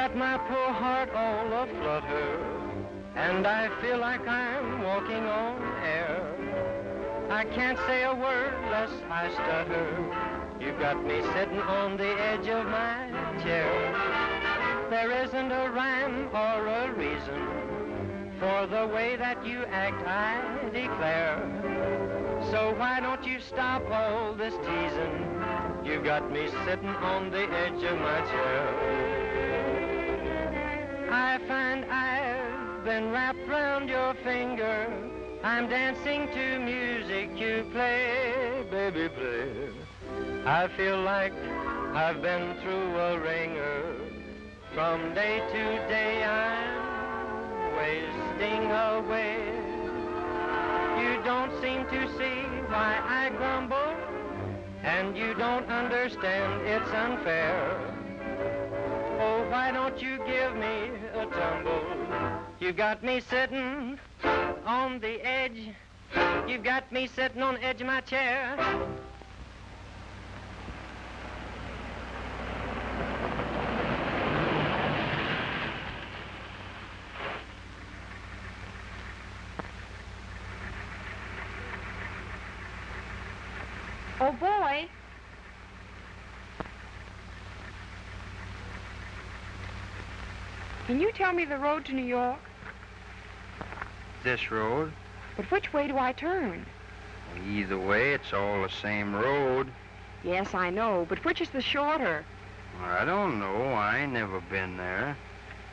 got my poor heart all aflutter, and I feel like I'm walking on air. I can't say a word lest I stutter. You got me sitting on the edge of my chair. There isn't a rhyme or a reason for the way that you act, I declare. So why don't you stop all this teasing? You got me sitting on the edge of my chair. I find I've been wrapped round your finger. I'm dancing to music you play, baby, play. I feel like I've been through a ringer. From day to day I'm wasting away. You don't seem to see why I grumble, and you don't understand it's unfair. Oh, why don't you give me a tumble? You got me sitting on the edge. You've got me sitting on the edge of my chair. Oh, boy. Can you tell me the road to New York? This road? But which way do I turn? Either way, it's all the same road. Yes, I know, but which is the shorter? I don't know. I ain't never been there.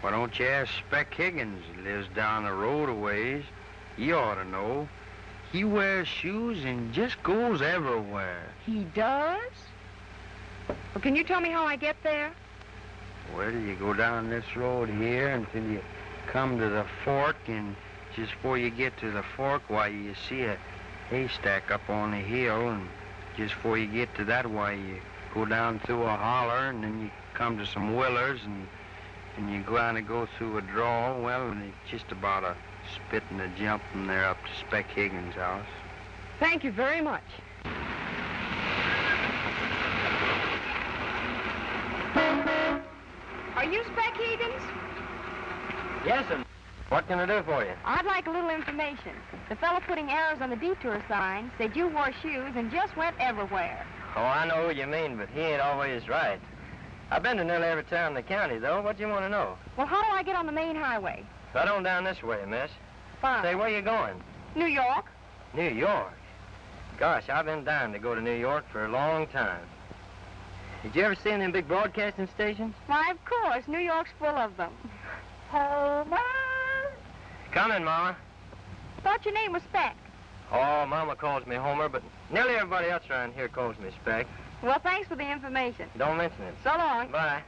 Why don't you ask Speck Higgins? He lives down the road a ways. He ought to know. He wears shoes and just goes everywhere. He does? Well, can you tell me how I get there? Well, you go down this road here until you come to the fork, and just before you get to the fork, why, you see a haystack up on the hill, and just before you get to that, why, you go down through a holler, and then you come to some willers, and you kind of go through a draw. Well, and it's just about a spit and a jump from there up to Speck Higgins' house. Thank you very much. Are you Speck Higgins? Yes, sir. What can I do for you? I'd like a little information. The fellow putting arrows on the detour sign said you wore shoes and just went everywhere. Oh, I know who you mean, but he ain't always right. I've been to nearly every town in the county, though. What do you want to know? Well, how do I get on the main highway? Right on down this way, miss. Fine. Say, where you going? New York. New York? Gosh, I've been dying to go to New York for a long time. Did you ever see them big broadcasting stations? Why, of course. New York's full of them. Homer! Coming, Mama. Thought your name was Speck. Oh, Mama calls me Homer, but nearly everybody else around here calls me Speck. Well, thanks for the information. Don't mention it. So long. Bye.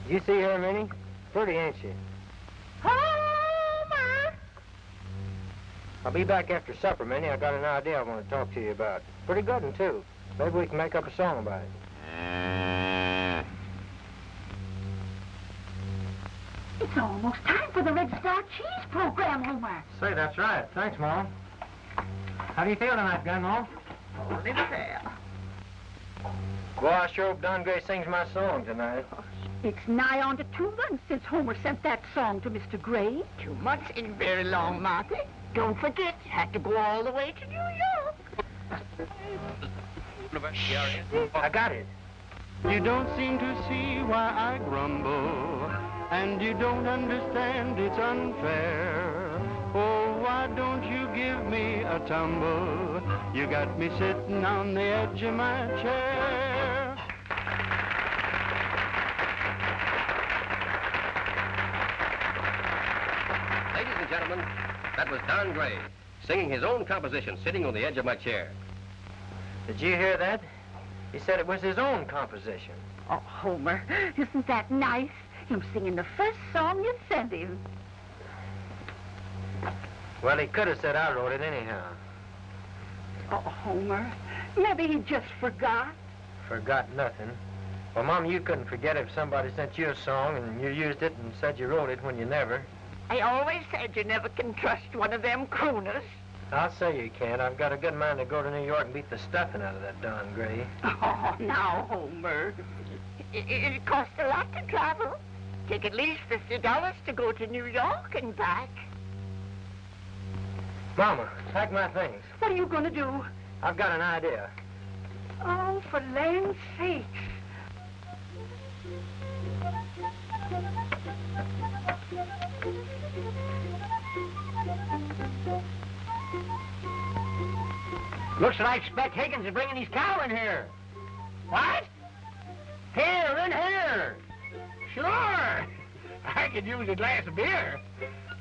You see her, Minnie? Pretty, ain't she? Homer! I'll be back after supper, Minnie. I got an idea I want to talk to you about. Pretty good one, too. Maybe we can make up a song about it. It's almost time for the Red Star Cheese program, Homer. Say, that's right. Thanks, Mom. How do you feel tonight, Gunmore? Oh, little there. Well, I sure hope Don Gray sings my song tonight. It's nigh on to 2 months since Homer sent that song to Mr. Gray. 2 months ain't very long, Martha. Don't forget, you had to go all the way to New York. I got it. You don't seem to see why I grumble, and you don't understand it's unfair. Oh, why don't you give me a tumble? You got me sitting on the edge of my chair. Ladies and gentlemen, that was Don Gray, singing his own composition, Sitting on the Edge of My Chair. Did you hear that? He said it was his own composition. Oh, Homer, isn't that nice? Him singing the first song you sent him. Well, he could have said I wrote it anyhow. Oh, Homer, maybe he just forgot. Forgot nothing. Well, Mom, you couldn't forget if somebody sent you a song and you used it and said you wrote it when you never. I always said you never can trust one of them crooners. I'll say you can't. I've got a good mind to go to New York and beat the stuffing out of that Don Gray. Oh, now, Homer. It costs a lot to travel. Take at least $50 to go to New York and back. Mama, pack my things. What are you going to do? I've got an idea. Oh, for land's sakes. Looks like Spec Higgins is bringing his cow in here. What? Here, in here. Sure. I could use a glass of beer.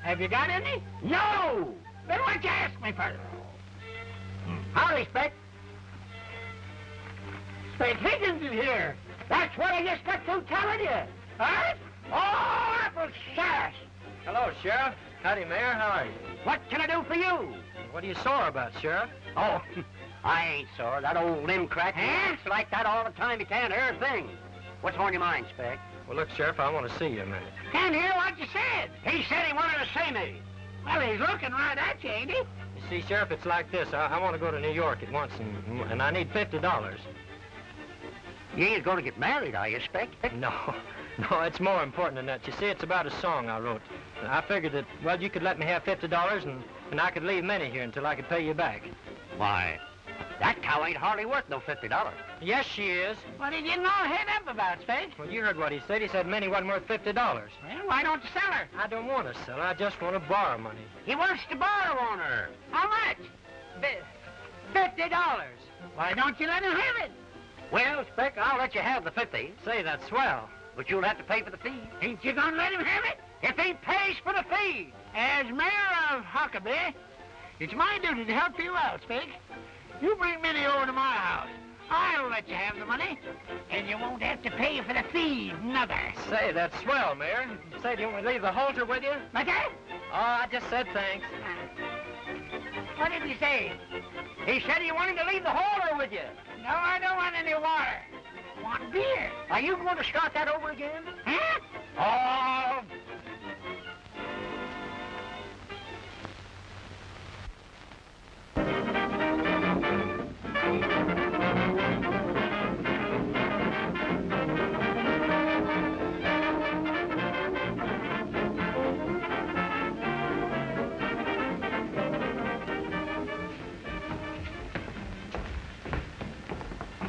Have you got any? No. Then why'd you ask me for? Howdy, Spec. Spec Higgins is here. That's what I just got through telling you. Huh? Oh, apple sash. Hello, Sheriff. Howdy, Mayor. How are you? What can I do for you? What are you sore about, Sheriff? Oh, I ain't sore. That old limb crack. It's like that all the time. You can't hear a thing. What's on your mind, Spec? Well, look, Sheriff, I want to see you a minute. Can't hear what you said. He said he wanted to see me. Well, he's looking right at you, ain't he? You see, Sheriff, it's like this. I want to go to New York at once, and I need $50. You ain't going to get married, are you, Spec? No, it's more important than that. You see, it's about a song I wrote. I figured that, well, you could let me have $50, and I could leave Minnie here until I could pay you back. Why, that cow ain't hardly worth no $50. Yes, she is. What did you know head up about, Spec? Well, you heard what he said. He said Minnie wasn't worth $50. Well, why don't you sell her? I don't want to sell her. I just want to borrow money. He wants to borrow on her. How much? $50. Why don't you let him have it? Well, Spec, I'll let you have the 50. Say, that's swell. But you'll have to pay for the feed. Ain't you gonna let him have it? If he pays for the feed. As mayor of Huckabee, it's my duty to help you out, Spec. You bring Minnie over to my house. I'll let you have the money, and you won't have to pay for the feed, neither. Say, that's swell, Mayor. Say, do you want me to leave the halter with you? Like that? Oh, I just said thanks. What did he say? He said he wanted to leave the halter with you. No, I don't want any water. I want beer. Are you going to start that over again? Huh? Oh.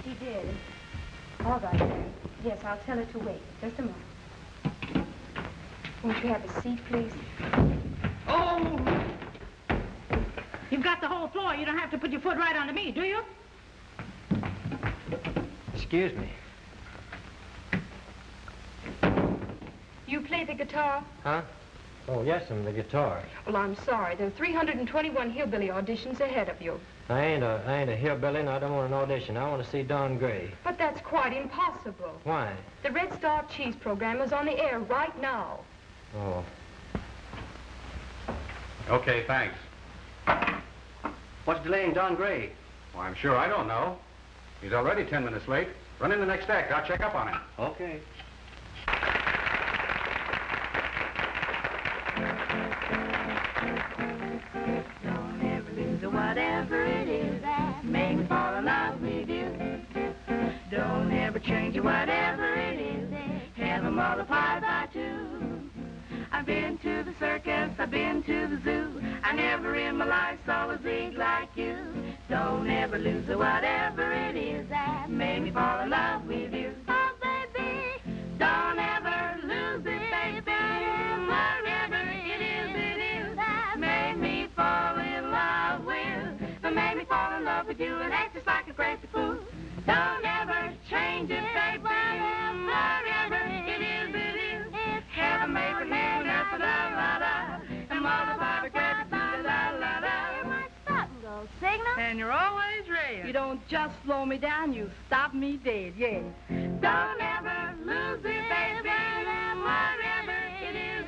She did. All right, then. Yes, I'll tell her to wait. Just a moment. Won't you have a seat, please? Oh! You've got the whole floor. You don't have to put your foot right onto me, do you? Excuse me. You play the guitar? Huh? Oh, yes, I'm the guitar. Well, I'm sorry. There are 321 hillbilly auditions ahead of you. I ain't a hillbilly, and I don't want an audition. I want to see Don Gray. But that's quite impossible. Why? The Red Star Cheese program is on the air right now. Oh. Okay, thanks. What's delaying Don Gray? Well, I'm sure I don't know. He's already 10 minutes late. Run in the next act. I'll check up on him. Okay. Don't ever lose whatever it is that makes me fall in love with you. Don't ever change whatever it is, have them multiplied by 2. I've been to the circus, I've been to the zoo. I never in my life saw a zig like you. Don't ever lose whatever it is that made me fall in love with you. Oh, baby, don't ever lose it, baby. Whatever it is that made me fall in love with. That made me fall in love with you and act just like a crazy fool. Don't ever change it, baby. Whatever it is, heaven made for man, that's la-la-la. And multiply the crazy la-la-la. You might stop and go, signal. And you're always ready. You don't just slow me down, you stop me dead, yeah. Don't ever lose it, baby. Whatever it is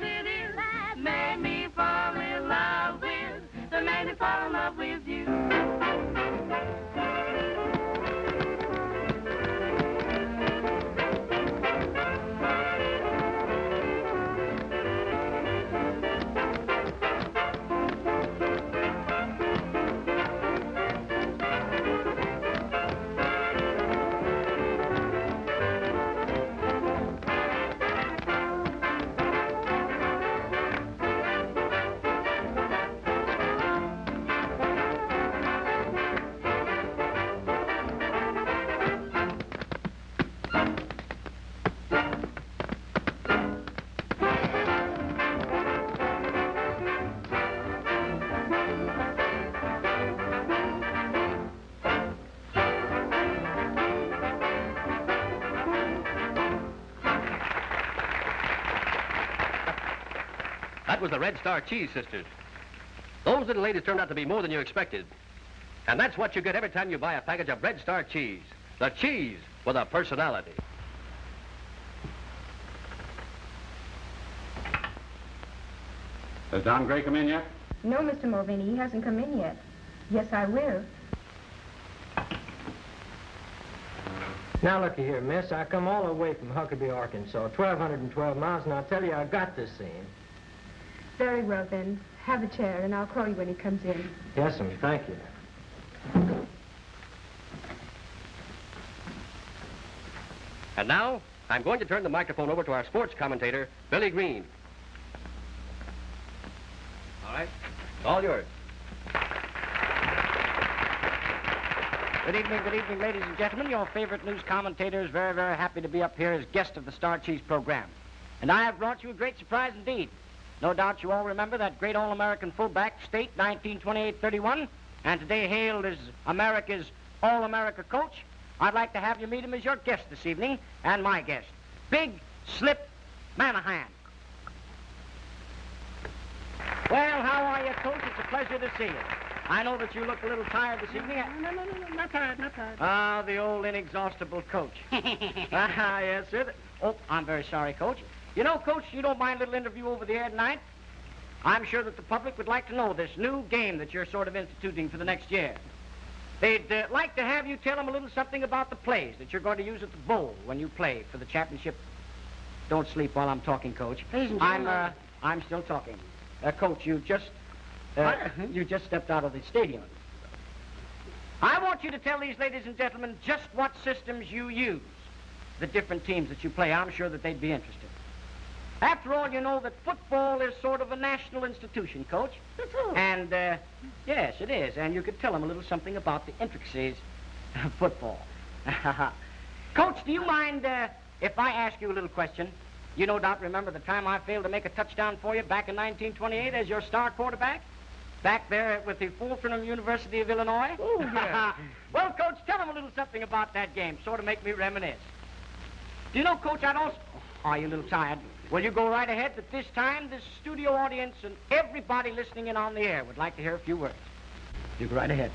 that made me fall in love with. That made me fall in love with you. was the Red Star Cheese Sisters. Those little ladies turned out to be more than you expected. And that's what you get every time you buy a package of Red Star cheese. The cheese with a personality. Has Don Gray come in yet? No, Mr. Mulvaney, he hasn't come in yet. Yes, I will. Now, looky here, miss. I come all the way from Huckabee, Arkansas, 1,212 miles, and I'll tell you, I got to see him. Very well, then. Have a chair, and I'll call you when he comes in. Yes, ma'am. Thank you. And now, I'm going to turn the microphone over to our sports commentator, Billy Green. All right, it's all yours. Good evening, ladies and gentlemen. Your favorite news commentator is very, very happy to be up here as guest of the Star Cheese program. And I have brought you a great surprise indeed. No doubt you all remember that great All-American fullback, State, 1928-31, and today hailed as America's All-America coach. I'd like to have you meet him as your guest this evening, and my guest, Big Slip Manahan. Well, how are you, Coach? It's a pleasure to see you. I know that you look a little tired this evening. No, not tired. Ah, the old inexhaustible Coach. Ah, yes, sir. Oh, I'm very sorry, Coach. You know, Coach, you don't mind a little interview over the air tonight? I'm sure that the public would like to know this new game that you're sort of instituting for the next year. They'd like to have you tell them a little something about the plays that you're going to use at the bowl when you play for the championship. Don't sleep while I'm talking, Coach. I'm still talking. Coach, you just stepped out of the stadium. I want you to tell these ladies and gentlemen just what systems you use, the different teams that you play. I'm sure that they'd be interested. After all, you know that football is sort of a national institution, Coach. That's all. And, yes, it is. And you could tell them a little something about the intricacies of football. Coach, do you mind if I ask you a little question? You no doubt remember the time I failed to make a touchdown for you back in 1928 as your star quarterback? Back there with the Fulton University of Illinois? Oh, yeah. Well, Coach, tell them a little something about that game. Sort of make me reminisce. Do you know, Coach, I'd also... Are you a little tired? Well, you go right ahead, but this time the studio audience and everybody listening in on the air would like to hear a few words. You go right ahead.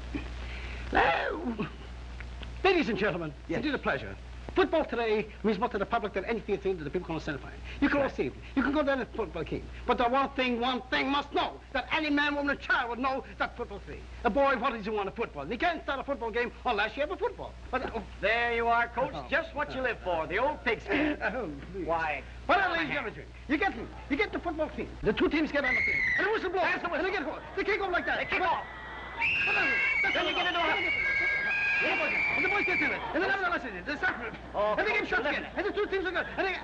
Ladies and gentlemen, yes. It is a pleasure. Football today means more to the public than anything that the people can identify. You can all see it. You can go down to the football game. But the one thing must know, that any man, woman, and child would know that football's free. A boy, what does he want a football? And he can't start a football game unless you have a football. But, there you are, Coach, just what you live for, the old pigskin. Why? Well, ladies and gentlemen, you get the football team. The two teams get on the field. And the whistle blows. And they get home. They kick off like that. They kick off. Then you get into a... And the boys get in it. And then everyone listens. They start it. And they get shots again. And the two teams are good. And they get...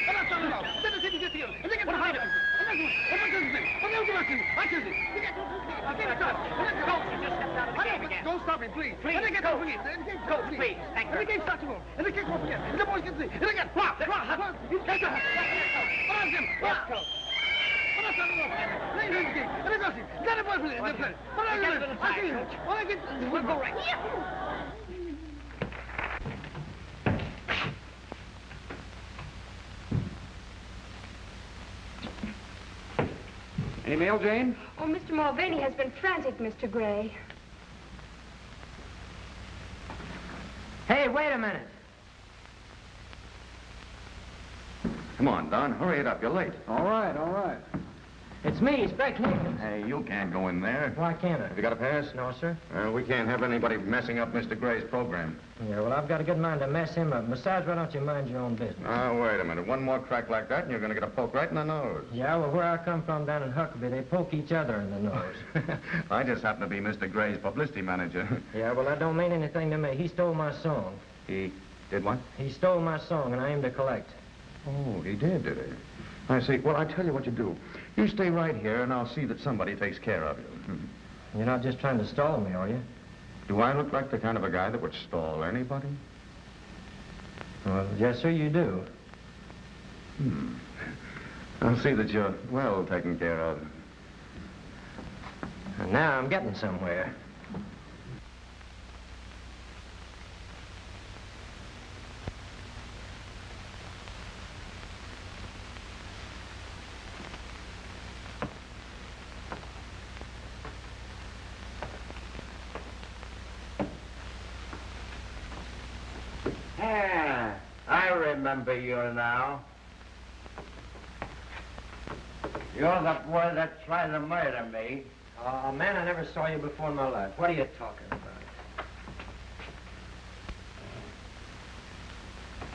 And that's not enough. Then the team gets here. And they get... What happens? And that's what... And what's his name? And the other person. I kiss it. They get... I get a shot. Coach, you just stepped out of the game again. Don't stop me, please. Please, and they get Coach. off again. Coach, please. Thank you. And the game starts to go. And they kick off again. And the boys get in. And they get... What? You take it. What on him? What? What that's not enough. They lose the game. And they go see. Let the boys play. They play. What I get? I see him. What I get? We'll go right here. Any mail, Jane? Oh, Mr. Mulvaney has been frantic, Mr. Gray. Hey, wait a minute. Come on, Don. Hurry it up. You're late. All right. It's me, Spec Higgins. Hey, you can't go in there. Why can't I? Have you got a pass? No, sir. We can't have anybody messing up Mr. Gray's program. Yeah, well, I've got a good mind to mess him up. Besides, why don't you mind your own business? Now, wait a minute. One more crack like that, and you're going to get a poke right in the nose. Yeah, well, where I come from down in Huckabee, they poke each other in the nose. I just happen to be Mr. Gray's publicity manager. Yeah, well, that don't mean anything to me. He stole my song. He did what? He stole my song, and I aim to collect. Oh, he did he? I see. Well, I tell you what you do. You stay right here, and I'll see that somebody takes care of you. You're not just trying to stall me, are you? Do I look like the kind of a guy that would stall anybody? Well, yes, sir, you do. I'll see that you're well taken care of. And now I'm getting somewhere. Yeah, I remember you now. You're the boy that tried to murder me. Oh, man, I never saw you before in my life. What are you talking about?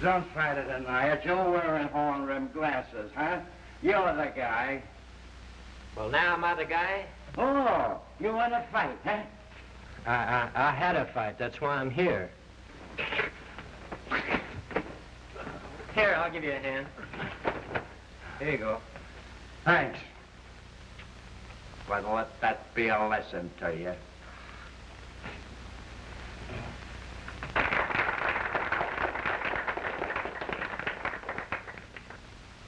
Don't try to deny it. You're wearing horn-rimmed glasses, huh? You're the guy. Well, now am I the guy? Oh, you want to fight, huh? I had a fight. That's why I'm here. Here, I'll give you a hand. Here you go. Thanks. But let that be a lesson to you.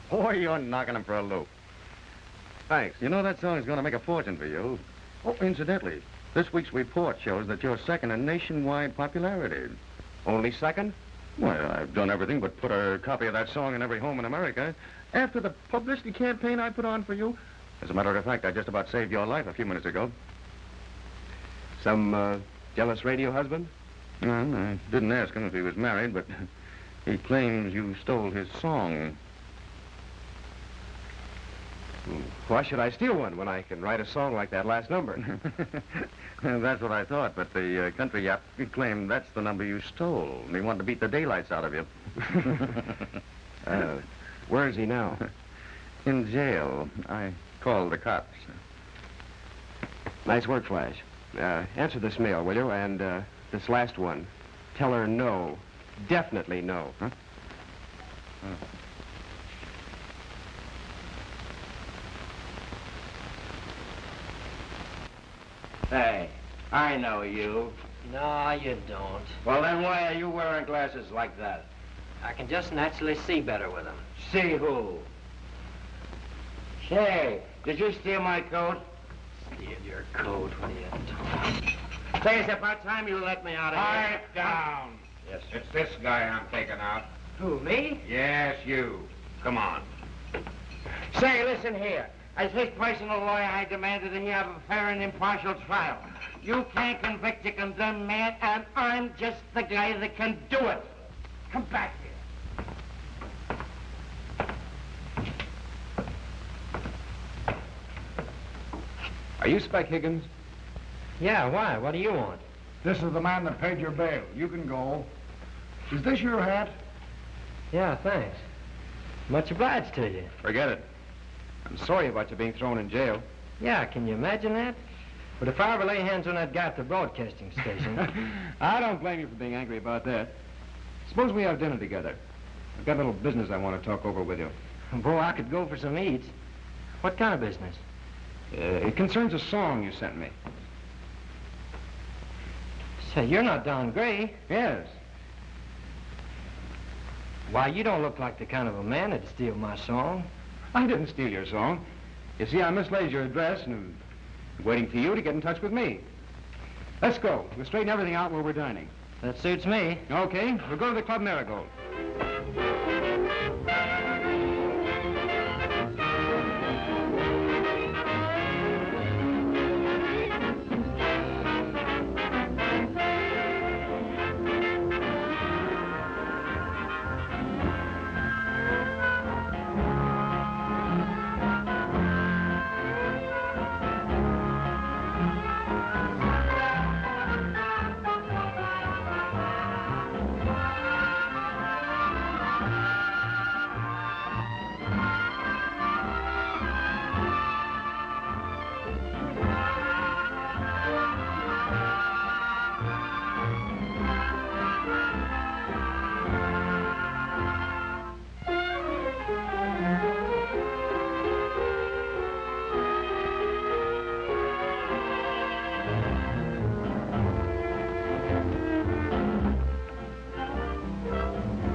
Boy, you're knocking him for a loop. Thanks. You know that song's going to make a fortune for you. Oh, incidentally, this week's report shows that you're second in nationwide popularity. Only second? Well, I've done everything but put a copy of that song in every home in America. After the publicity campaign I put on for you, as a matter of fact, I just about saved your life a few minutes ago. Some, jealous radio husband? Well, I didn't ask him if he was married, but he claims you stole his song. Why should I steal one when I can write a song like that last number? That's what I thought, but the country yap claimed that's the number you stole, and he wanted to beat the daylights out of you. Where is he now? In jail. I called the cops. Nice work, Flash. Answer this mail, will you? And this last one. Tell her no. Definitely no. Huh? Oh. Hey, I know you. No, you don't. Well, then why are you wearing glasses like that? I can just naturally see better with them. See who? Say, did you steal my coat? Steal your coat? What are you talking? Say, it's about time you let me out of here. Pipe down. Yes. It's this guy I'm taking out. Who, me? Yes, you. Come on. Say, listen here. As his personal lawyer, I demanded that he have a fair and impartial trial. You can't convict a condemned man, and I'm just the guy that can do it. Come back here. Are you Spec Higgins? Yeah, why? What do you want? This is the man that paid your bail. You can go. Is this your hat? Yeah, thanks. Much obliged to you. Forget it. I'm sorry about you being thrown in jail. Yeah, can you imagine that? But if I ever lay hands on that guy at the broadcasting station... I don't blame you for being angry about that. Suppose we have dinner together. I've got a little business I want to talk over with you. Boy, I could go for some eats. What kind of business? It concerns a song you sent me. Say, you're not Don Gray. Yes. Why, you don't look like the kind of a man that'd steal my song. I didn't steal your song. You see, I mislaid your address and I'm waiting for you to get in touch with me. Let's go. We'll straighten everything out where we're dining. That suits me. Okay, we'll go to the Club Marigold.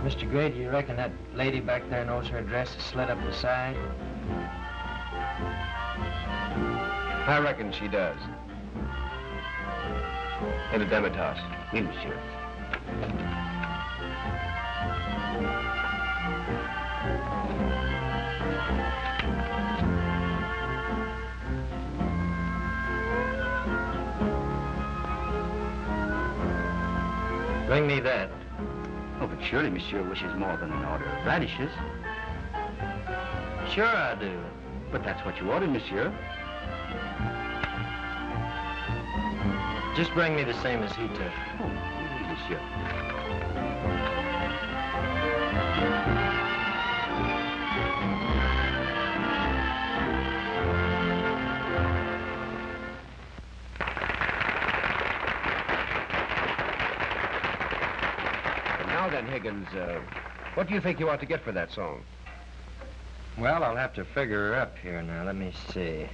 Mr. Gray, do you reckon that lady back there knows her address is slid up the side? I reckon she does. In a Demitas. Oui, monsieur. Bring me that. Oh, but surely Monsieur wishes more than an order of radishes. Sure I do. But that's what you ordered, Monsieur. Just bring me the same as he took. Oh, oui, Monsieur. Now then, Higgins, what do you think you ought to get for that song? Well, I'll have to figure her up here now. Let me see.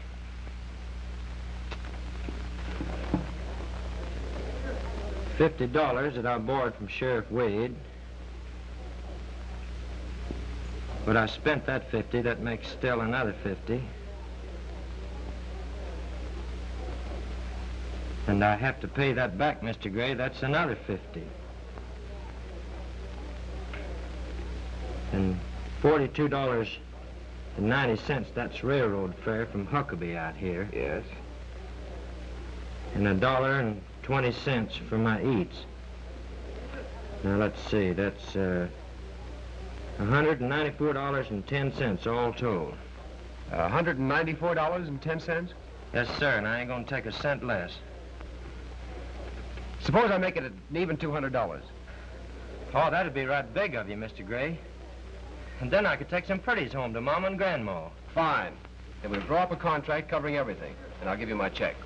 $50 that I borrowed from Sheriff Wade. But I spent that 50. That makes still another 50. And I have to pay that back, Mr. Gray. That's another 50. And $42.90, that's railroad fare from Huckabee out here. Yes. And $1.20 for my eats. Now, let's see, that's $194.10 all told. $194.10? Yes, sir, and I ain't gonna take a cent less. Suppose I make it an even $200. Oh, that'd be right big of you, Mr. Gray. And then I could take some pretties home to Mama and Grandma. Fine. Then we'll draw up a contract covering everything, and I'll give you my check.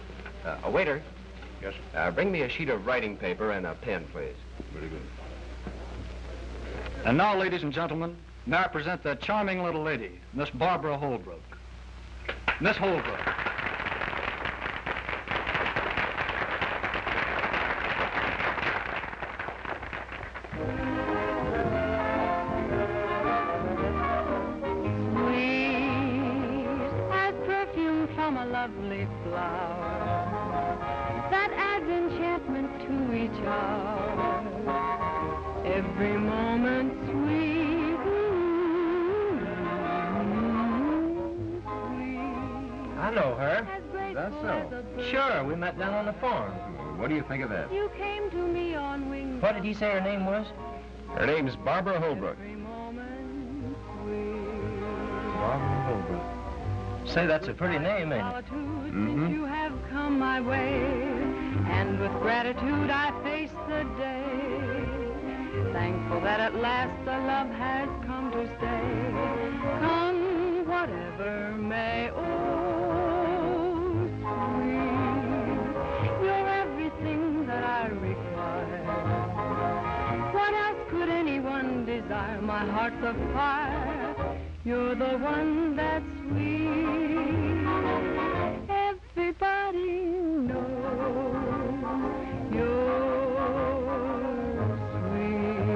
A waiter. Yes, sir. Bring me a sheet of writing paper and a pen, please. Very good. And now, ladies and gentlemen, may I present that charming little lady, Miss Barbara Holbrook. Miss Holbrook. Lovely flower that adds enchantment to each hour. Every moment sweet, I know her. That's so. Sure, we met down on the farm. What do you think of that? You came to me on wings. What did he say her name was? Her name's Barbara Holbrook. Barbara Holbrook. Say, that's a pretty name, ain't it? Mm-hmm. You have come my way, and with gratitude I face the day. Thankful that at last the love has come to stay. Come whatever may, oh sweet, you're everything that I require. What else could anyone desire? My heart's afire. You're the one that's sweet. Everybody knows you're sweet.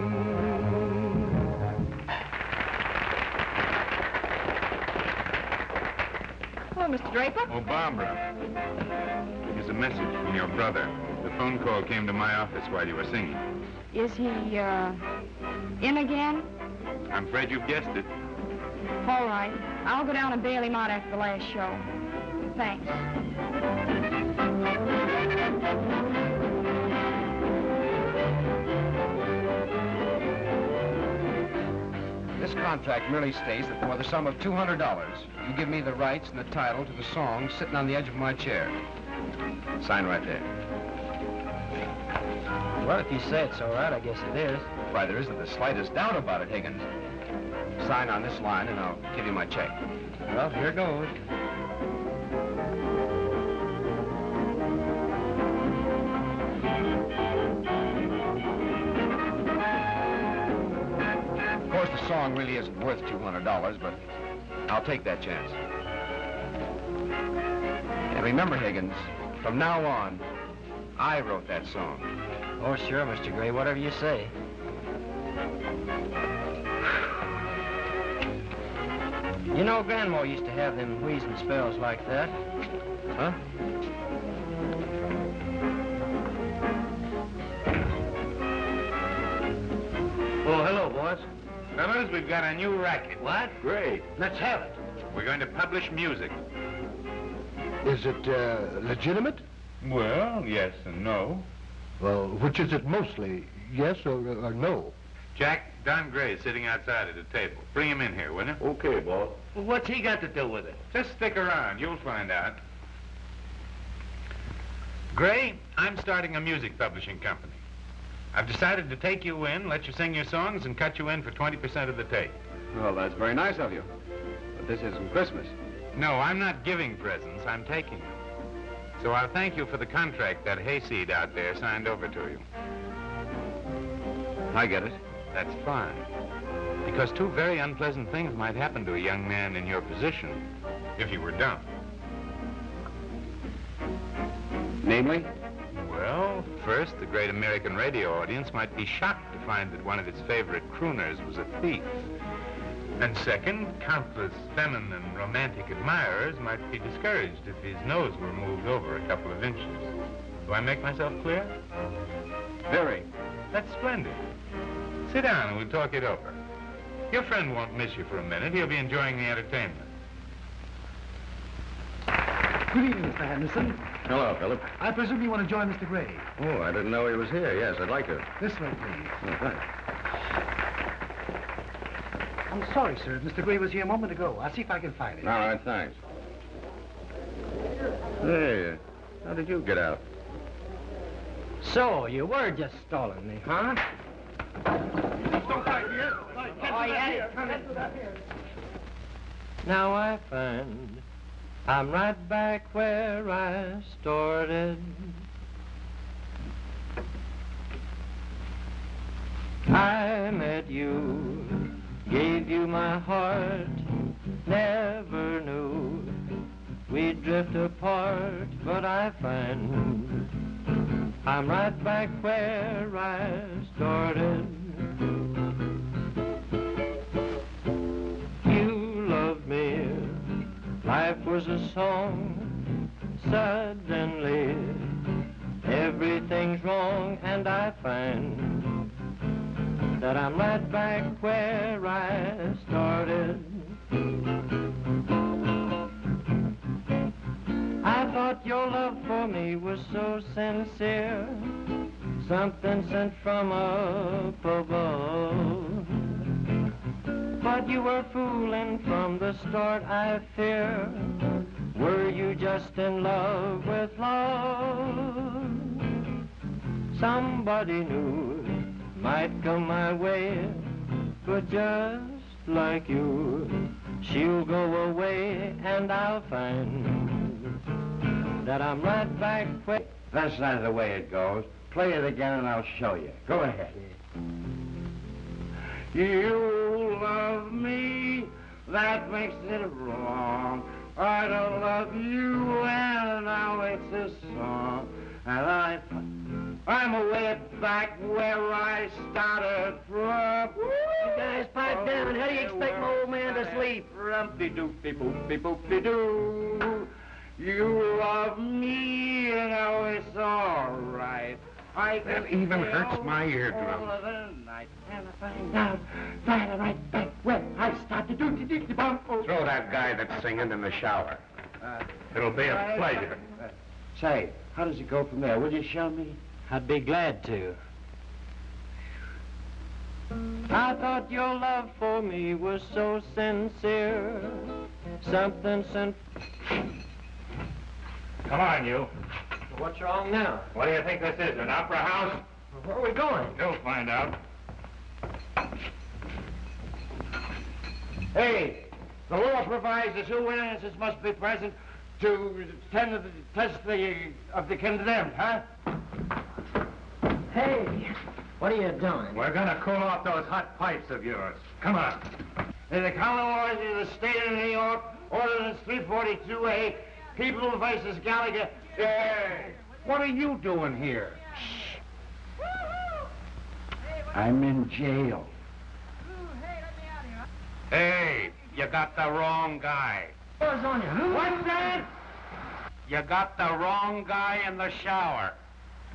Hello, Mr. Draper. Oh, Barbara. Here's a message from your brother. The phone call came to my office while you were singing. Is he, in again? I'm afraid you've guessed it. All right. I'll go down and bail him out after the last show. Thanks. This contract merely states that for the sum of $200, you give me the rights and the title to the song sitting on the edge of my chair. Sign right there. Well, if you say it's all right, I guess it is. Why, there isn't the slightest doubt about it, Higgins. Sign on this line, and I'll give you my check. Well, here goes. Of course, the song really isn't worth $200, but I'll take that chance. And remember, Higgins, from now on, I wrote that song. Oh, sure, Mr. Gray, whatever you say. You know, Grandma used to have them wheezing spells like that. Huh? Oh, hello, boys. Fellas, we've got a new racket. What? Great. Let's have it. We're going to publish music. Is it legitimate? Well, yes and no. Well, which is it mostly, yes or no? Jack, Don Gray's sitting outside at a table. Bring him in here, will you? Okay, boss. Well, what's he got to do with it? Just stick around. You'll find out. Gray, I'm starting a music publishing company. I've decided to take you in, let you sing your songs, and cut you in for 20% of the take. Well, that's very nice of you. But this isn't Christmas. No, I'm not giving presents. I'm taking them. So I'll thank you for the contract that hayseed out there signed over to you. I get it. That's fine. Because two very unpleasant things might happen to a young man in your position if he were dumb. Namely? Well, first, the great American radio audience might be shocked to find that one of its favorite crooners was a thief. And second, countless feminine and romantic admirers might be discouraged if his nose were moved over a couple of inches. Do I make myself clear? Very. That's splendid. Sit down and we'll talk it over. Your friend won't miss you for a minute. He'll be enjoying the entertainment. Good evening, Mr. Henderson. Hello, Philip. I presume you want to join Mr. Gray. Oh, I didn't know he was here. Yes, I'd like to. This way, please. Oh, thanks. I'm sorry, sir. Mr. Gray was here a moment ago. I'll see if I can find him. All right, thanks. Hey, how did you get out? So, you were just stalling me, huh? Don't fight here. Oh, yeah? Now I find I'm right back where I started. I met you, gave you my heart, never knew we'd drift apart, but I find I'm right back where I started. You loved me, life was a song. Suddenly, everything's wrong, and I find that I'm right back where I started. I thought your love for me was so sincere, something sent from up above. But you were fooling from the start, I fear. Were you just in love with love? Somebody new might come my way, but just like you, she'll go away, and I'll find that I'm right back where... That's not the way it goes. Play it again and I'll show you. Go ahead. You love me, that makes it wrong. I don't love you, and now it's a song. And I'm away back where I started from. You guys pipe down. How do you expect my old man to sleep? Rumpty-doopty-boopty-boopty-doo. You love me, and now it's all right. That even hurts my eardrum. Right back where I started. Throw that guy that's singing in the shower. It'll be a pleasure. Say, how does it go from there? Will you show me? I'd be glad to. I thought your love for me was so sincere, something Come on, you. What's wrong now? What do you think this is, an opera house? Where are we going? You'll find out. Hey, the law provides that two witnesses must be present to attend the test of the condemned, huh? Hey, what are you doing? We're gonna cool off those hot pipes of yours. Come on. In the Commonwealth of the State of New York, Ordinance 342A, People versus Gallagher. What are you doing here? I'm in jail. Hey, you got the wrong guy. What's on you? What's that? You got the wrong guy in the shower.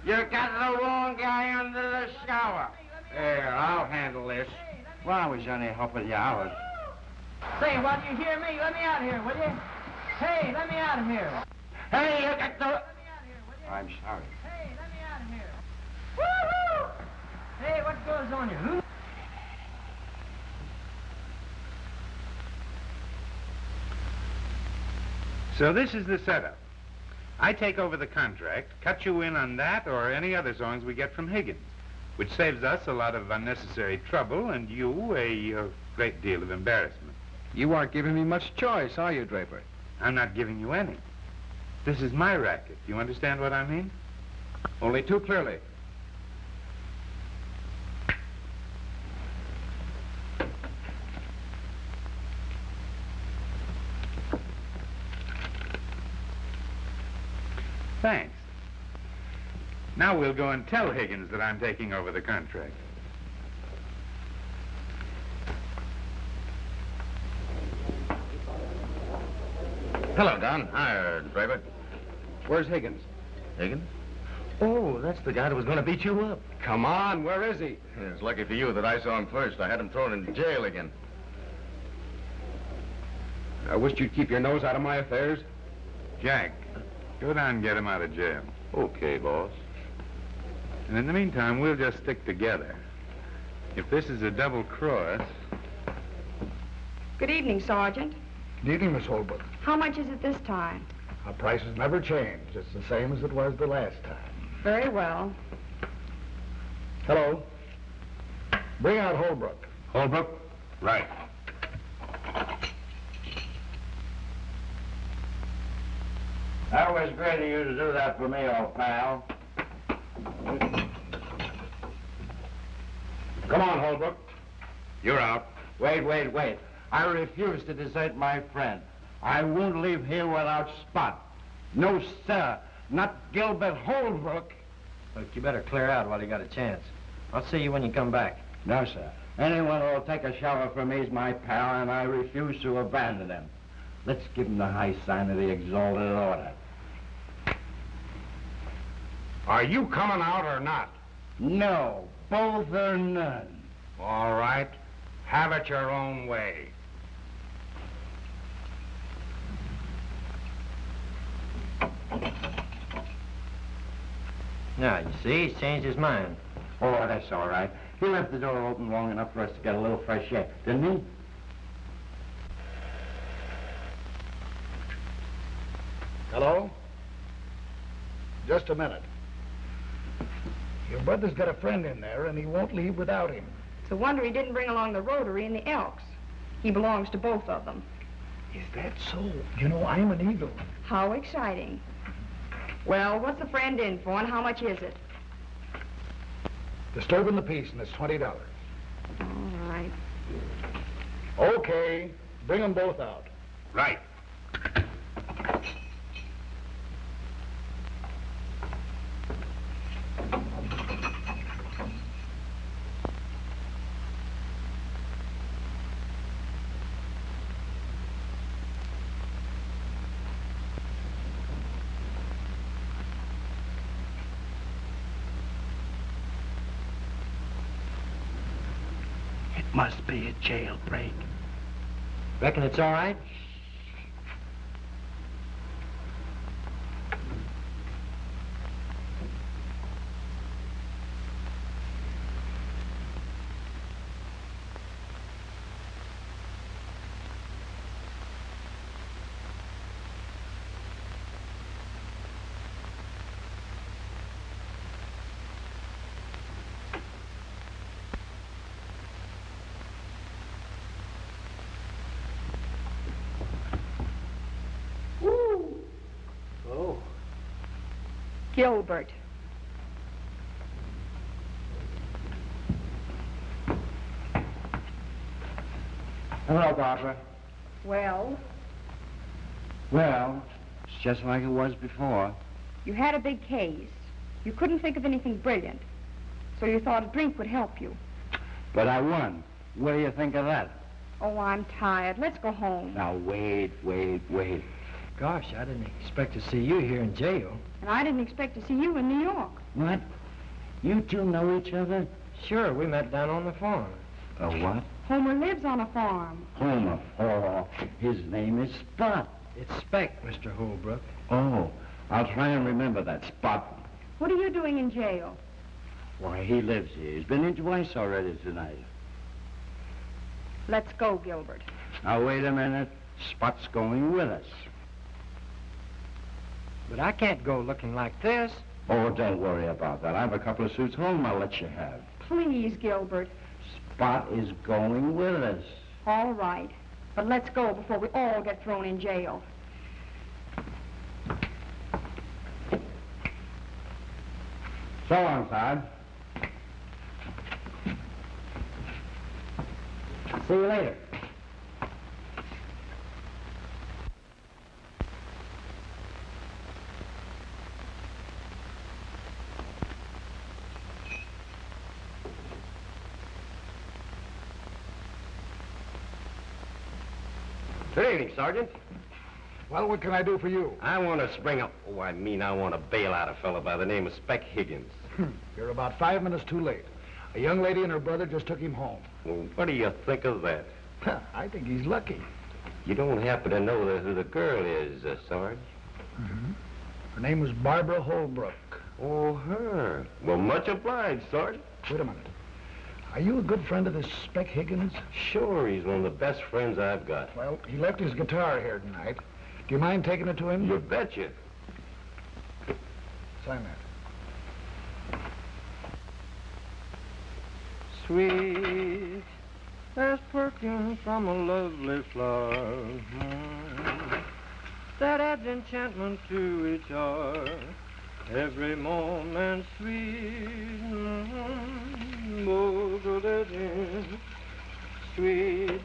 You got the wrong guy under the shower. Here, I'll handle this. Well, I was only helping you out. Say, why do you hear me? Let me out of here, will you? Hey, let me out of here. Hey, you got the... Let me out of here, will you? I'm sorry. Hey, let me out of here. Woo-hoo! Hey, what goes on you? So this is the setup. I take over the contract, cut you in on that or any other songs we get from Higgins, which saves us a lot of unnecessary trouble and you a great deal of embarrassment. You aren't giving me much choice, are you, Draper? I'm not giving you any. This is my racket. You understand what I mean? Only too clearly. Thanks. Now we'll go and tell Higgins that I'm taking over the contract. Hello, Don. Hi, Draper. Where's Higgins? Higgins? Oh, that's the guy that was going to beat you up. Come on, where is he? It's lucky for you that I saw him first. I had him thrown in jail again. I wish you'd keep your nose out of my affairs. Jack, go down and get him out of jail. Okay, boss. And in the meantime, we'll just stick together. If this is a double cross... Good evening, Sergeant. Good evening, Miss Holbrook. How much is it this time? Our prices never change. It's the same as it was the last time. Very well. Hello. Bring out Holbrook. Holbrook? Right. That was great of you to do that for me, old pal. Come on, Holbrook. You're out. Wait. I refuse to desert my friend. I won't leave here without Spot. No, sir. Not Gilbert Holbrook. Look, you better clear out while you got a chance. I'll see you when you come back. No, sir. Anyone who will take a shower from me is my pal, and I refuse to abandon him. Let's give him the high sign of the exalted order. Are you coming out or not? No, both or none. All right. Have it your own way. Now, you see, he's changed his mind. Oh, that's all right. He left the door open long enough for us to get a little fresh air, didn't he? Hello? Just a minute. Your brother's got a friend in there, and he won't leave without him. It's a wonder he didn't bring along the Rotary and the Elks. He belongs to both of them. Is that so? You know, I'm an Eagle. How exciting. Well, what's the friend in for, and how much is it? Disturbing the peace, and it's $20. All right. Okay. Bring them both out. Right. Must be a jailbreak. Reckon it's all right? Gilbert. Hello, Barbara. Well, Well, it's just like it was before. you had a big case. You couldn't think of anything brilliant. So you thought a drink would help you. But I won. What do you think of that? Oh, I'm tired. Let's go home. Now, wait. Gosh, I didn't expect to see you here in jail. And I didn't expect to see you in New York. What? You two know each other? Sure, we met down on the farm. A what? Homer lives on a farm. Homer. Oh, his name is Spot. It's Speck, Mr. Holbrook. Oh, I'll try and remember that, Spot. What are you doing in jail? Why, he lives here. He's been in twice already tonight. Let's go, Gilbert. Now, wait a minute. Spot's going with us. But I can't go looking like this. Oh, don't worry about that. I have a couple of suits home I'll let you have. Please, Gilbert. Spot is going with us. All right. But let's go before we all get thrown in jail. So long, Todd. See you later. Good evening, Sergeant. Well, what can I do for you? I want to spring up... Oh, I want to bail out a fellow by the name of Spec Higgins. You're about 5 minutes too late. A young lady and her brother just took him home. Well, what do you think of that? I think he's lucky. You don't happen to know who the girl is, Sarge? Mm-hmm. Her name was Barbara Holbrook. Oh, her. Well, much obliged, Sergeant. Wait a minute. Are you a good friend of this Spec Higgins? Sure, he's one of the best friends I've got. Well, he left his guitar here tonight. Do you mind taking it to him? You betcha. Sign that. Sweet as perfume from a lovely flower that adds enchantment to each heart. Every moment sweet, sweet,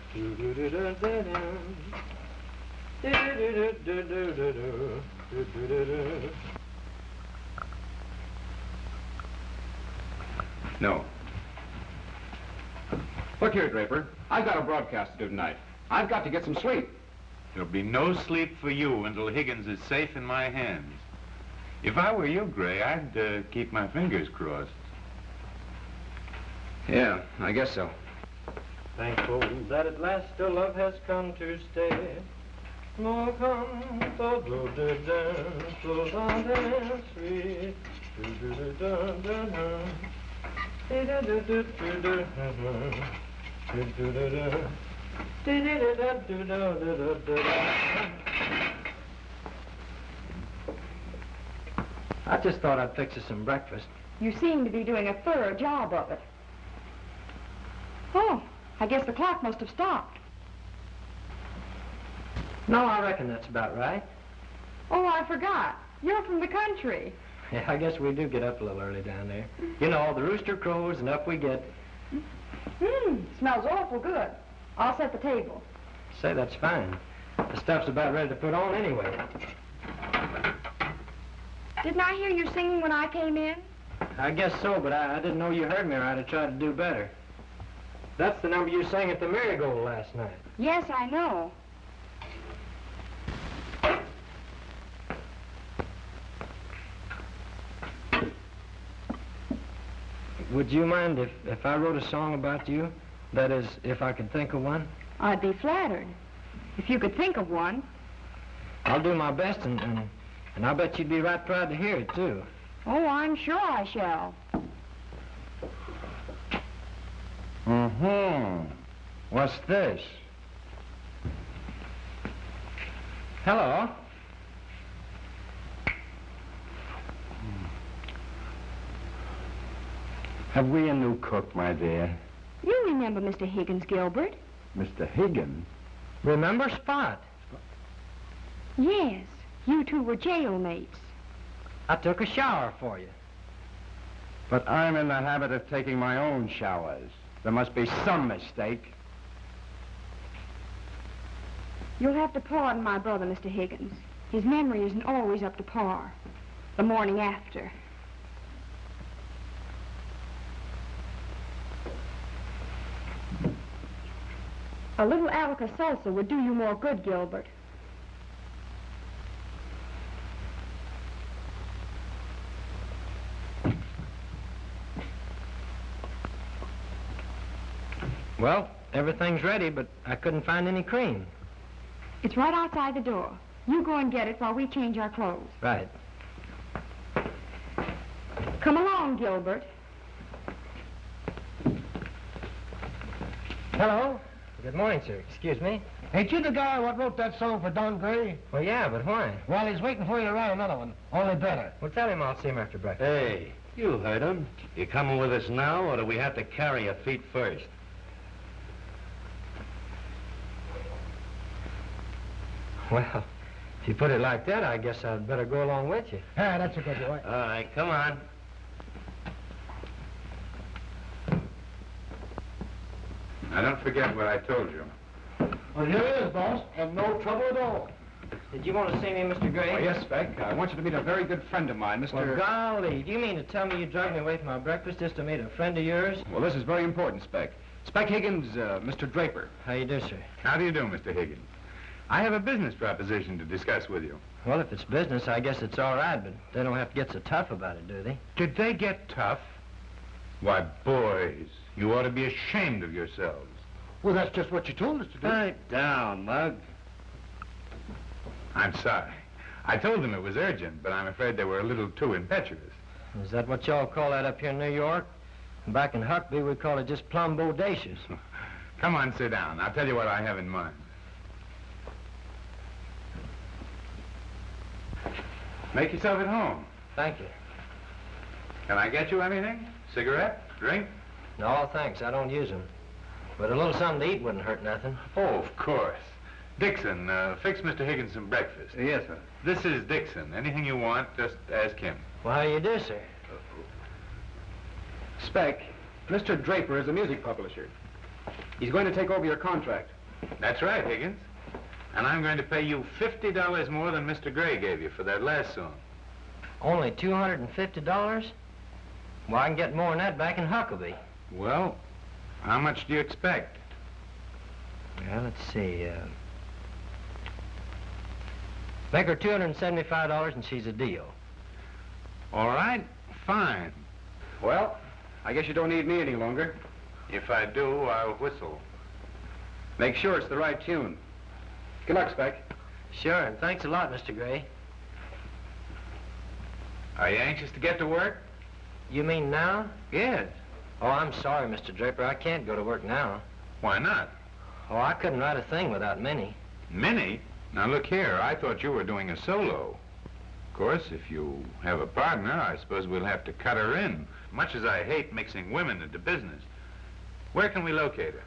No. Look here, Draper. I've got a broadcast to do tonight. I've got to get some sleep. There'll be no sleep for you until Higgins is safe in my hands. If I were you, Gray, I'd keep my fingers crossed. Yeah, I guess so. Thankful that at last your love has come to stay. More come, so do do dance, so do dance, sweet, do do do do do do, do do do do do do, do do do do, do do do do. I just thought I'd fix us some breakfast. You seem to be doing a thorough job of it. Oh, I guess the clock must have stopped. No, I reckon that's about right. Oh, I forgot. You're from the country. Yeah, I guess we do get up a little early down there. You know, the rooster crows and up we get. Smells awful good. I'll set the table. Say, that's fine. The stuff's about ready to put on anyway. Didn't I hear you singing when I came in? I guess so, but I didn't know you heard me right. I tried to do better. That's the number you sang at the Marigold last night. Yes, I know. Would you mind if I wrote a song about you? That is, if I could think of one? I'd be flattered. If you could think of one. I'll do my best, and I'll bet you'd be right proud to hear it, too. Oh, I'm sure I shall. What's this? Hello. Have we a new cook, my dear? You remember Mr. Higgins, Gilbert? Mr. Higgins? Remember Spot? Yes. You two were jailmates. I took a shower for you. But I'm in the habit of taking my own showers. There must be some mistake. You'll have to pardon my brother, Mr. Higgins. His memory isn't always up to par. The morning after. A little Alka-Seltzer would do you more good, Gilbert. Well, everything's ready, but I couldn't find any cream. It's right outside the door. You go and get it while we change our clothes. Right. Come along, Gilbert. Hello. Good morning, sir. Excuse me. Ain't you the guy what wrote that song for Don Gray? Well, yeah, but why? Well, he's waiting for you to write another one, only better. Well, tell him I'll see him after breakfast. Hey, you heard him. You coming with us now, or do we have to carry your feet first? Well, if you put it like that, I guess I'd better go along with you. Ah, that's a good boy. All right, come on. Now, don't forget what I told you. Well, here he is, boss, and no trouble at all. Did you want to see me, Mr. Gray? Oh, yes, Spec. I want you to meet a very good friend of mine, Mr. Well, golly, do you mean to tell me you drug me away from my breakfast just to meet a friend of yours? Well, this is very important, Spec. Spec Higgins, Mr. Draper. How you do, sir? How do you do, Mr. Higgins? I have a business proposition to discuss with you. Well, if it's business, I guess it's all right, but they don't have to get so tough about it, do they? Did they get tough? Why, boys, you ought to be ashamed of yourselves. Well, that's just what you told us to do. Pipe down, Mug. I'm sorry. I told them it was urgent, but I'm afraid they were a little too impetuous. Is that what y'all call that up here in New York? Back in Huckabee, we call it just plumb bodacious. Come on, sit down. I'll tell you what I have in mind. Make yourself at home. Thank you. Can I get you anything? Cigarette? Drink? No, thanks. I don't use them. But a little something to eat wouldn't hurt nothing. Oh, of course. Dixon, fix Mr. Higgins some breakfast. Yes, sir. This is Dixon. Anything you want, just ask him. Well, how do you do, sir? Spec, Mr. Draper is a music publisher. He's going to take over your contract. That's right, Higgins. And I'm going to pay you $50 more than Mr. Gray gave you for that last song. Only $250? Well, I can get more than that back in Huckabee. Well, how much do you expect? Well, let's see. Make her $275 and she's a deal. All right, fine. Well, I guess you don't need me any longer. If I do, I'll whistle. Make sure it's the right tune. Good luck, Spec. Sure, and thanks a lot, Mr. Gray. Are you anxious to get to work? You mean now? Yes. Oh, I'm sorry, Mr. Draper. I can't go to work now. Why not? Oh, I couldn't write a thing without Minnie. Minnie? Now, look here. I thought you were doing a solo. Of course, if you have a partner, I suppose we'll have to cut her in. Much as I hate mixing women into business. Where can we locate her?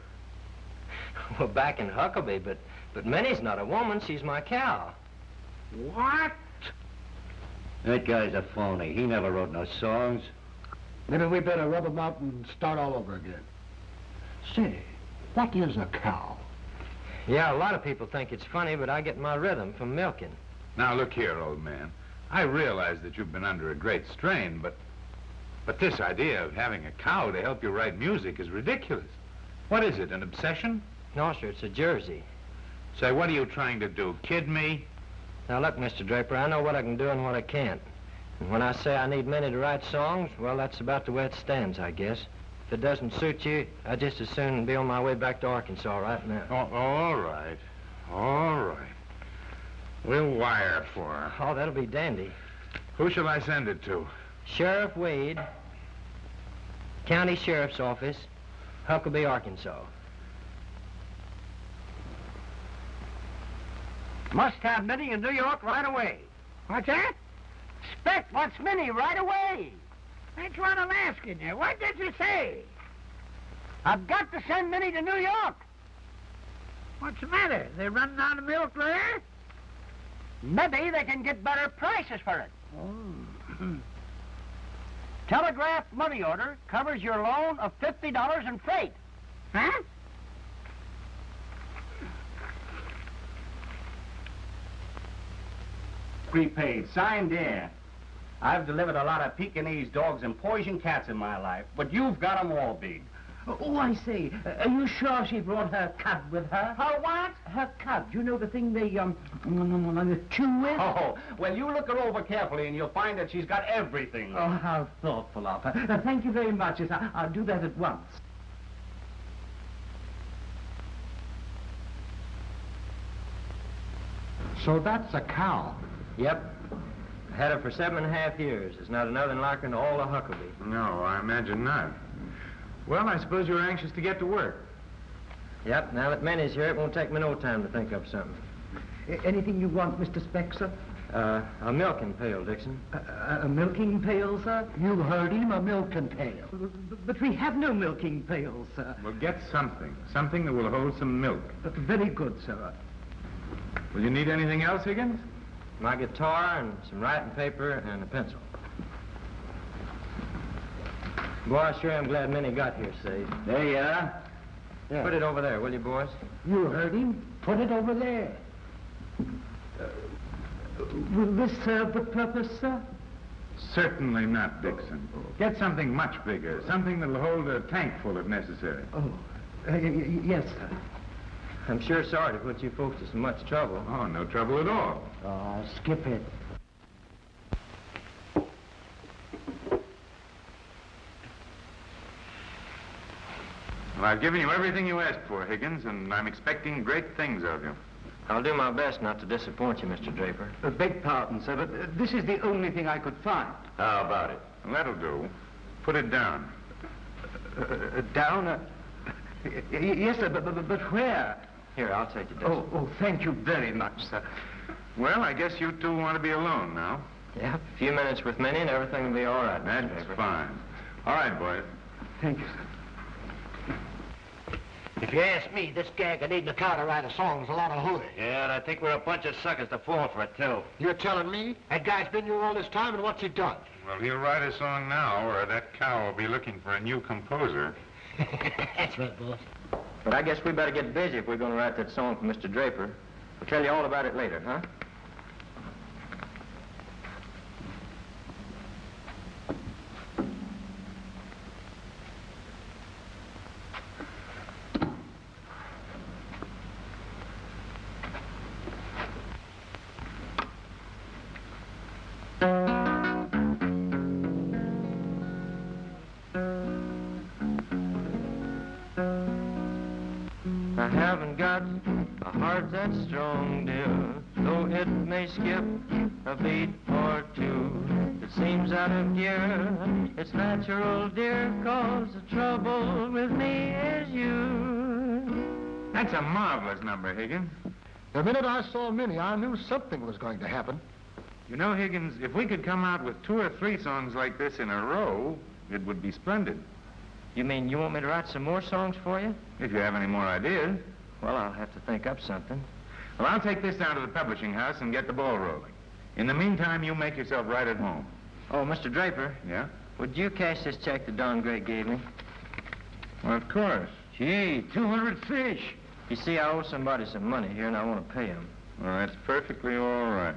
Well, back in Huckabee, but Minnie's not a woman. She's my cow. What? That guy's a phony. He never wrote no songs. Maybe we better rub him out and start all over again. Say, what is a cow? Yeah, a lot of people think it's funny, but I get my rhythm from milking. Now, look here, old man. I realize that you've been under a great strain, but this idea of having a cow to help you write music is ridiculous. What is it, an obsession? No, sir, it's a Jersey. Say, what are you trying to do, kid me? Now, look, Mr. Draper, I know what I can do and what I can't. And when I say I need Minnie to write songs, well, that's about the way it stands, I guess. If it doesn't suit you, I'd just as soon be on my way back to Arkansas right now. Oh, all right. All right. We'll wire for her. Oh, that'll be dandy. Who shall I send it to? Sheriff Wade, County Sheriff's Office, Huckabee, Arkansas. Must have Minnie in New York right away. What's that? Spec wants Minnie right away. That's what I'm asking you. What did you say? I've got to send Minnie to New York. What's the matter? They running out of milk there? Maybe they can get better prices for it. Oh. Telegraph money order covers your loan of $50 in freight. Huh? Prepaid, signed there. I've delivered a lot of Pekingese dogs and poison cats in my life, but you've got 'em all beat. Oh, I say, are you sure she brought her cud with her? Her what? Her cud. You know the thing they, chew with? Oh, well, you look her over carefully and you'll find that she's got everything. Oh, how thoughtful of her. Thank you very much. Yes, I'll do that at once. So that's a cow. Yep. I had her for 7.5 years. There's not another like her in all of Huckabee. No, I imagine not. Well, I suppose you're anxious to get to work. Yep, now that Manny's here, it won't take me no time to think up something. Anything you want, Mr. Speck, sir? A milking pail, Dixon. A milking pail, sir? You heard him, a milking pail. But we have no milking pails, sir. Well, get something. Something that will hold some milk. Very good, sir. Will you need anything else, Higgins? My guitar and some writing paper and a pencil. Boy, I sure am glad Minnie got here safe. There you are. Yeah. Put it over there, will you, boys? You heard him. Put it over there. Will this serve the purpose, sir? Certainly not, Dixon. Get something much bigger. Something that'll hold a tank full if necessary. Oh, yes, sir. I'm sure sorry to put you folks to so much trouble. Oh, no trouble at all. Oh, skip it. Well, I've given you everything you asked for, Higgins, and I'm expecting great things of you. I'll do my best not to disappoint you, Mr. Draper. Beg pardon, sir, but this is the only thing I could find. How about it? Well, that'll do. Put it down. Down? Yes, sir, but where? Here, I'll take it, Dixon. Oh, thank you very much, sir. Well, I guess you two want to be alone now. Yeah, a few minutes with Minnie and everything will be all right, Mr. That's Draper. fine. All right, boys. Thank you, sir. If you ask me, this gag of needing a cow to write a song is a lot of hooey. Yeah, and I think we're a bunch of suckers to fall for it, too. You're telling me? That guy's been here all this time, and what's he done? Well, he'll write a song now, or that cow will be looking for a new composer. That's right, boss. But I guess we better get busy if we're going to write that song for Mr. Draper. We'll tell you all about it later, huh? I haven't got a heart that's strong, dear, though it may skip a beat or two. It seems out of gear, it's natural, dear, 'cause the trouble with me is you. That's a marvelous number, Higgins. The minute I saw Minnie, I knew something was going to happen. You know, Higgins, if we could come out with 2 or 3 songs like this in a row, it would be splendid. You mean you want me to write some more songs for you? If you have any more ideas. Well, I'll have to think up something. Well, I'll take this down to the publishing house and get the ball rolling. In the meantime, you make yourself right at home. Oh, Mr. Draper. Yeah? Would you cash this check that Don Gray gave me? Well, of course. Gee, 200 fish. You see, I owe somebody some money here, and I want to pay him. Well, that's perfectly all right.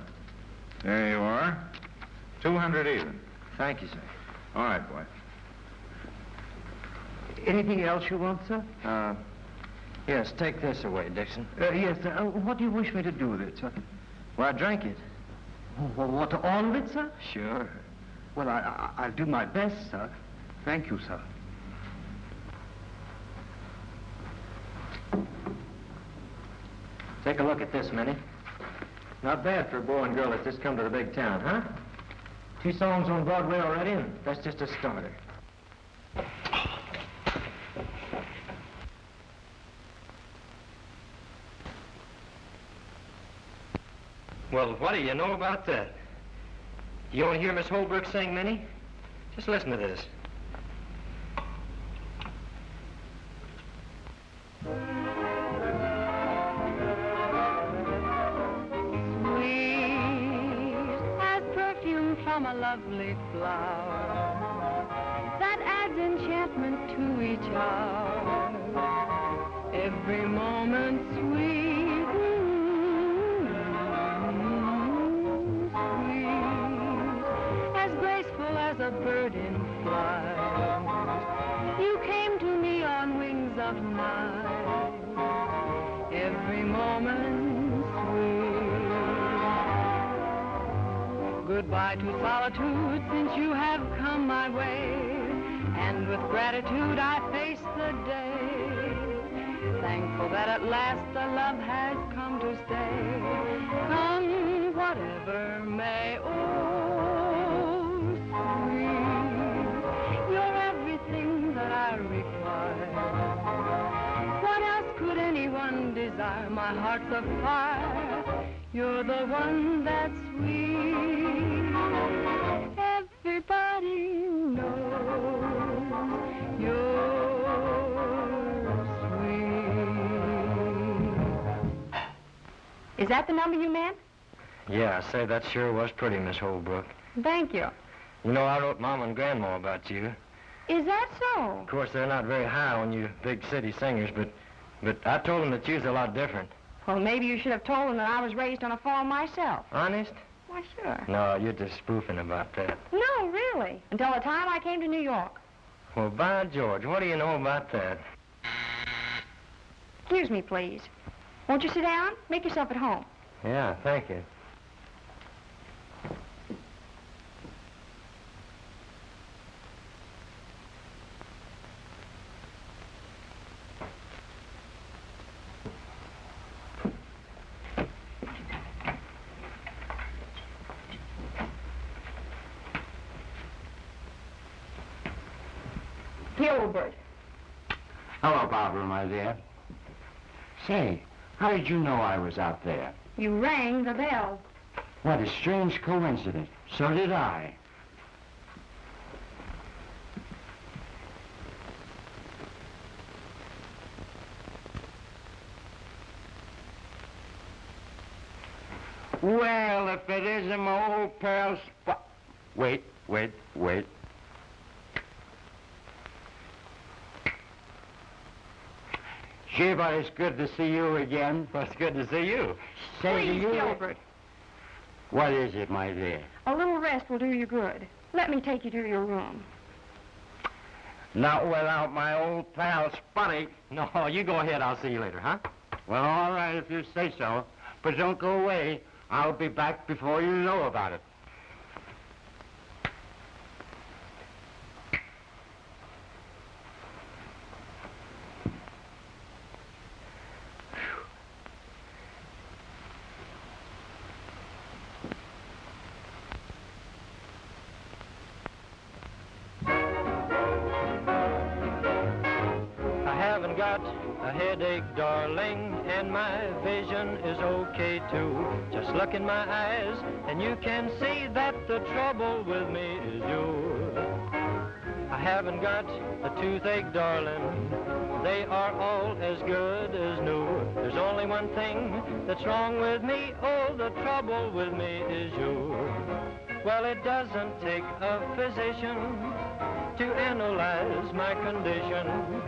There you are. 200 even. Thank you, sir. All right, boy. Anything else you want, sir? Yes, take this away, Dixon. Yes, sir. What do you wish me to do with it, sir? Well, I drank it. Oh, what, all of it, sir? Sure. Well, I'll do my best, sir. Thank you, sir. Take a look at this, Minnie. Not bad for a boy and girl that's just come to the big town, huh? 2 songs on Broadway already, and that's just a starter. Well, what do you know about that? Do you want to hear Miss Holbrook sing, Minnie? Just listen to this. Sweet as perfume from a lovely flower that adds enchantment to each hour. Every moment sweet. As a bird in flight, you came to me on wings of night. Every moment sweet. Goodbye to solitude, since you have come my way, and with gratitude I face the day. Thankful that at last the love has come to stay. Come whatever may. You're everything that I require. What else could one desire, my heart's afire. You're the one that's sweet. Everybody knows you're sweet. Is that the number you meant? Yeah, say, that sure was pretty, Miss Holbrook. Thank you. You know, I wrote Mom and Grandma about you. Is that so? Of course, they're not very high on you big city singers, but I told them that you's a lot different. Well, maybe you should have told them that I was raised on a farm myself. Honest? Why, sure. No, you're just spoofing about that. No, really. Until the time I came to New York. Well, by George, what do you know about that? Excuse me, please. Won't you sit down? Make yourself at home. Yeah, thank you. Gilbert. Hello, Barbara, my dear. Say, how did you know I was out there? You rang the bell. What a strange coincidence. So did I. Well, if it isn't my old pal Wait. Gee, but it's good to see you again. Well, it's good to see you. Say to Please, you. Gilbert. What is it, my dear? A little rest will do you good. Let me take you to your room. Not without my old pal Spotty. No, you go ahead. I'll see you later, huh? Well, all right, if you say so. But don't go away. I'll be back before you know about it. A headache, darling, and my vision is okay too. Just look in my eyes and you can see that the trouble with me is you. I haven't got a toothache, darling. They are all as good as new. There's only one thing that's wrong with me. Oh, the trouble with me is you. Well, it doesn't take a physician to analyze my condition.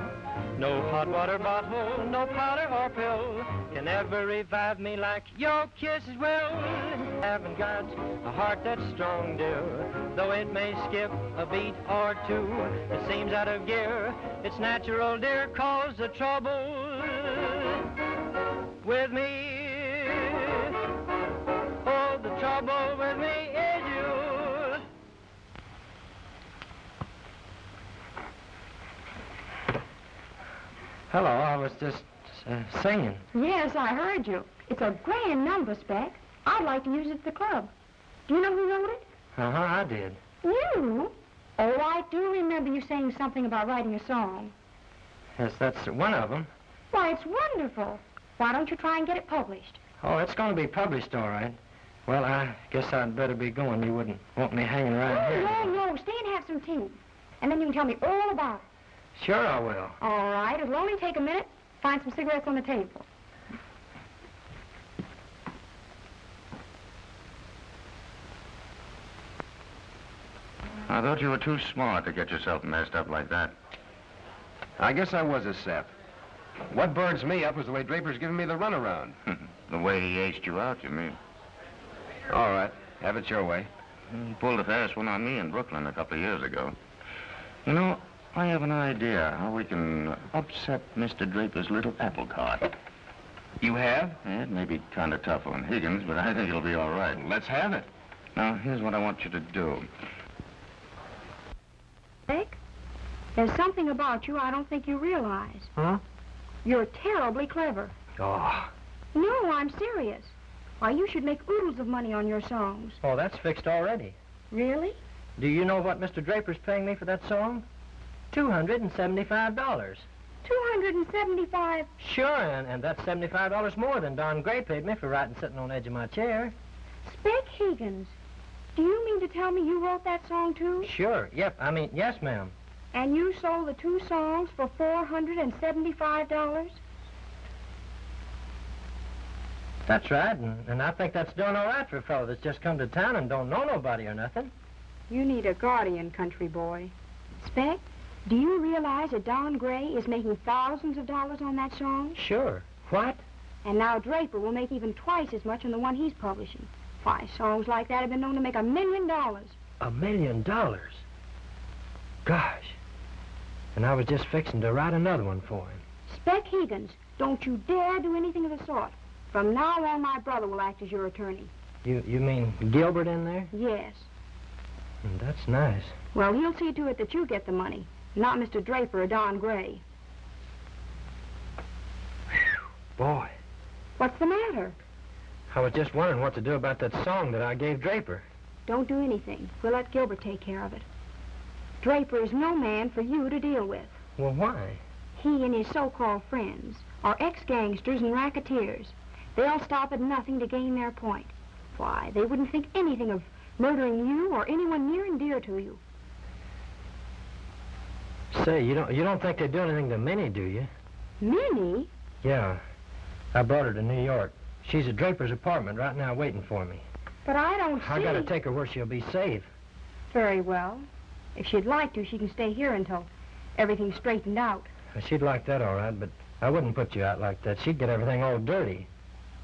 No hot water bottle, no powder or pill can ever revive me like your kisses will. Haven't got a heart that's strong, dear, though it may skip a beat or two. It seems out of gear. It's natural, dear, 'cause the trouble with me, oh, the trouble with me is you. Hello, I was just singing. Yes, I heard you. It's a grand number, Speck. I'd like to use it at the club. Do you know who wrote it? Uh-huh, I did. You? Oh, I do remember you saying something about writing a song. Yes, that's one of them. Why, it's wonderful. Why don't you try and get it published? Oh, it's going to be published, all right. Well, I guess I'd better be going. You wouldn't want me hanging around here. No, stay and have some tea. And then you can tell me all about it. Sure I will. All right, it'll only take a minute. Find some cigarettes on the table. I thought you were too smart to get yourself messed up like that. I guess I was a sap. What burns me up was the way Draper's giving me the runaround. The way he aced you out, you mean? All right, have it your way. He pulled a fast one on me in Brooklyn a couple of years ago. You know, I have an idea how we can upset Mr. Draper's little apple cart. You have? Yeah, it may be kind of tough on Higgins, but I think it'll be all right. Let's have it. Now, here's what I want you to do. Nick, there's something about you I don't think you realize. Huh? You're terribly clever. Oh. No, I'm serious. Why, you should make oodles of money on your songs. Oh, that's fixed already. Really? Do you know what Mr. Draper's paying me for that song? $275. $275. Sure, and that's $75 more than Don Gray paid me for writing Sitting on the Edge of My Chair. Spec Higgins, do you mean to tell me you wrote that song, too? Sure, yep, yes, ma'am. And you sold the 2 songs for $475? That's right, and I think that's doing all right for a fellow that's just come to town and don't know nobody or nothing. You need a guardian, country boy. Spec, do you realize that Don Gray is making thousands of dollars on that song? Sure. What? And now Draper will make even twice as much on the one he's publishing. Why, songs like that have been known to make $1 million. $1 million? Gosh. And I was just fixing to write another one for him. Spec Higgins, don't you dare do anything of the sort. From now on, my brother will act as your attorney. You mean Gilbert in there? Yes. That's nice. Well, he'll see to it that you get the money, not Mr. Draper or Don Gray. Boy. What's the matter? I was just wondering what to do about that song that I gave Draper. Don't do anything. We'll let Gilbert take care of it. Draper is no man for you to deal with. Well, why? He and his so-called friends are ex-gangsters and racketeers. They'll stop at nothing to gain their point. Why, they wouldn't think anything of murdering you or anyone near and dear to you. Say, you don't think they'd do anything to Minnie, do you? Minnie? Yeah. I brought her to New York. She's at Draper's apartment right now waiting for me. But I don't see... I gotta take her where she'll be safe. Very well. If she'd like to, she can stay here until everything's straightened out. She'd like that all right, but I wouldn't put you out like that. She'd get everything all dirty.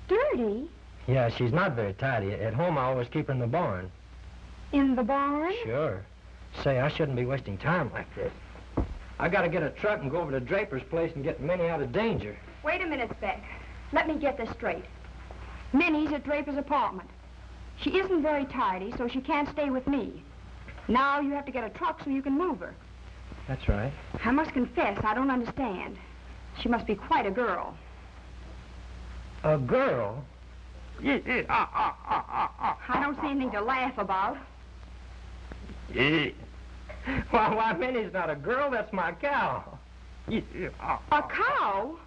Dirty? Yeah, she's not very tidy. At home, I always keep her in the barn. In the barn? Sure. Say, I shouldn't be wasting time like this. I gotta get a truck and go over to Draper's place and get Minnie out of danger. Wait a minute, Spec. Let me get this straight. Minnie's at Draper's apartment. She isn't very tidy, so she can't stay with me. Now you have to get a truck so you can move her. That's right. I must confess, I don't understand. She must be quite a girl. A girl? I don't see anything to laugh about. Why, Minnie's not a girl, that's my cow. A cow?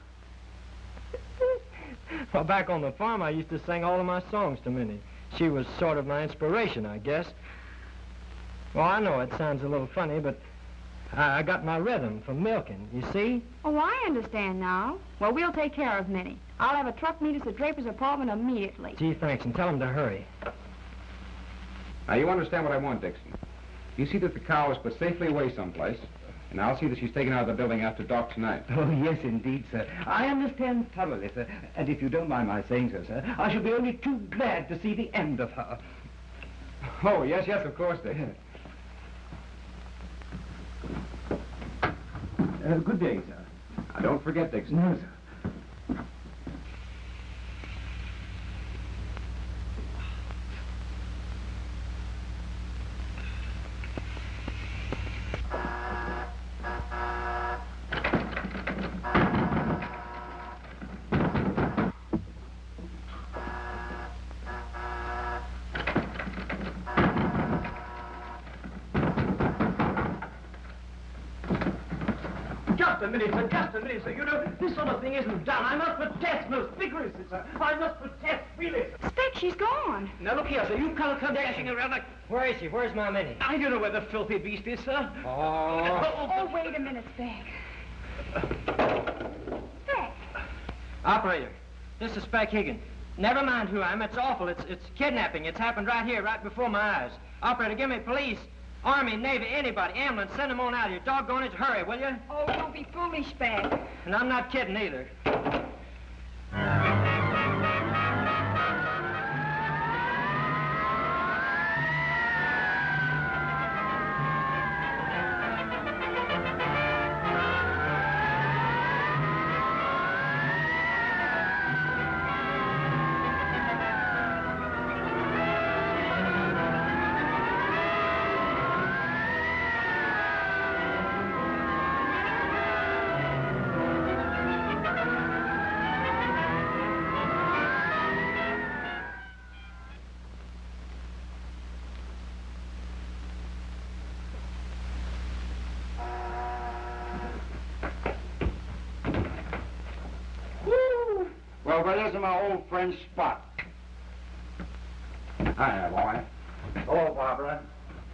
Well, back on the farm, I used to sing all of my songs to Minnie. She was sort of my inspiration, I guess. Well, I know it sounds a little funny, but I got my rhythm from milking, you see? Oh, I understand now. Well, we'll take care of Minnie. I'll have a truck meet us at Draper's apartment immediately. Gee, thanks, and tell him to hurry. Now, you understand what I want, Dixon. You see that the cow is put safely away someplace, and I'll see that she's taken out of the building after dark tonight. Oh, yes, indeed, sir. I understand thoroughly, sir. And if you don't mind my saying so, sir, I shall be only too glad to see the end of her. Oh, yes, of course, Dixon. Good day, sir. Now, don't forget, Dixon. No, sir. Just a minute, sir. You know, this sort of thing isn't done. I must protest most vigorously, sir. I must protest freely. Spec, she's gone. Now, look here, sir. You can't come dashing around like... Where is she? Where's my Minnie? I don't know where the filthy beast is, sir. Oh, wait a minute, Spec. Spec. Operator, this is Spec Higgins. Never mind who I am. It's awful. It's kidnapping. It's happened right here, right before my eyes. Operator, give me police. Army, Navy, anybody, ambulance, send them on out here. Doggone it, hurry, will you? Oh, don't be foolish, Spec. And I'm not kidding either. Toby. This is my old friend Spot. Hiya, boy. Hello, Barbara.